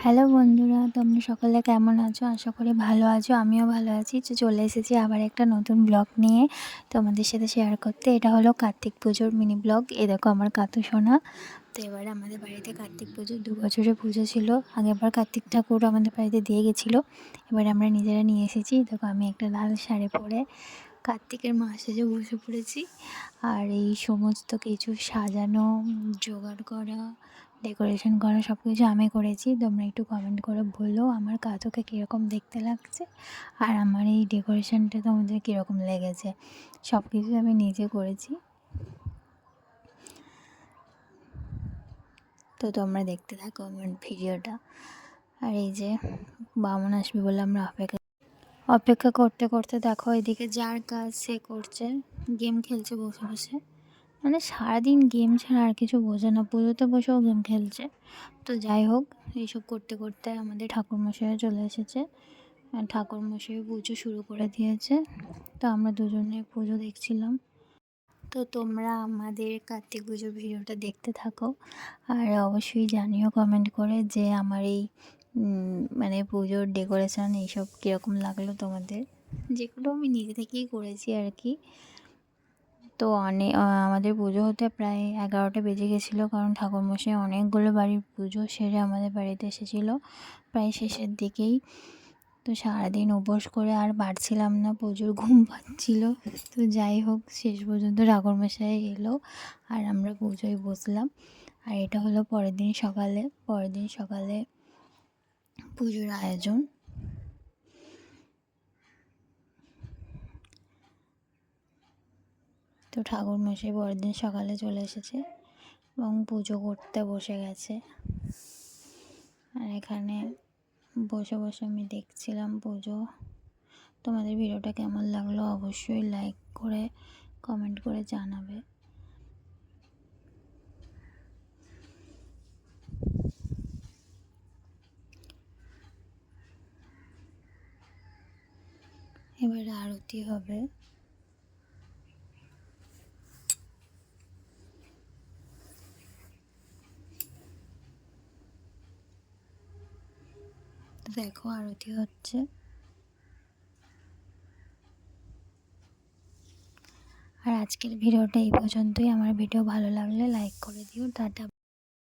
Hello বন্ধুরা, তোমরা সকলে কেমন আছো? আশা করি ভালো আছো। আমিও ভালো আছি। তো চলে এসেছি আবার একটা নতুন ব্লগ নিয়ে তোমাদের সাথে শেয়ার করতে। এটা হলো কার্তিক পুজোর মিনি ব্লগ। এ দেখো আমার কাতু সোনা। তো এবারে আমাদের বাড়িতে কার্তিক পুজো 2 বছরের পুজো ছিল। আগেরবার কার্তিক ঠাকুর আমাদের বাড়িতে দিয়ে গেছিলো। এবারে আমরা নিজেরা নিয়ে এসেছি। দেখো আমি একটা লাল শাড়ি পরে কার্তিকের মা সেজে বসে পড়েছি। আর এই সমস্ত কিছু সাজানো, জোগাড় করা, ডেকোরেশন করা সব কিছু আমি করেছি। তোমরা একটু কমেন্ট করে বলো আমার কাজুকে কীরকম দেখতে লাগছে আর আমার এই ডেকোরেশনটা তোমাদের কীরকম লেগেছে। সব কিছু আমি নিজে করেছি। তো তোমরা দেখতে থাকো আমার ভিডিওটা। আর এই যে বামন আসবে বলে আমরা অপেক্ষা করতে করতে দেখো এদিকে যার কাজ সে করছে, গেম খেলছে বসে বসে। মানে সারাদিন গেম ছাড়া আর কিছু বোঝে না, পুজোতে বসেও গেম খেলছে। তো যাই হোক, এইসব করতে করতে আমাদের ঠাকুরমশাইও চলে এসেছে। ঠাকুরমশাই পুজো শুরু করে দিয়েছে। তো আমরা দুজনে পুজো দেখছিলাম। তো তোমরা আমাদের কার্তিক পুজোর ভিডিওটা দেখতে থাকো। আর অবশ্যই জানিও কমেন্ট করে যে আমার এই মানে পুজোর ডেকোরেশন এইসব কীরকম লাগলো তোমাদের। যেগুলো আমি নিজে থেকেই করেছি আর কি। তো আমাদের পুজো হতে প্রায় 11টা বেজে গেছিলো, কারণ ঠাকুরমশাই অনেকগুলো বাড়ির পুজো সেরে আমাদের বাড়িতে এসেছিলো প্রায় শেষের দিকেই। তো সারাদিন উপোস করে আর পারছিলাম না, প্রচুর ঘুম পাচ্ছিল। তো যাই হোক, শেষ পর্যন্ত ঠাকুরমশাই এলো আর আমরা পুজোয় বসলাম। আর এটা হলো পরের দিন সকালে পুজোর আয়োজন। তো ঠাকুরমশাই পরের দিন সকালে চলে এসেছে এবং পুজো করতে বসে গেছে। আর এখানে বসে বসে আমি দেখছিলাম পুজো। তোমাদের ভিডিওটা কেমন লাগলো অবশ্যই লাইক করে কমেন্ট করে জানাবে। এবারে আরতি হবে। দেখো আরতি হচ্ছে। আর আজকের ভিডিওটা এই পর্যন্তই। আমার ভিডিও ভালো লাগলে লাইক করে দিও। টাটা।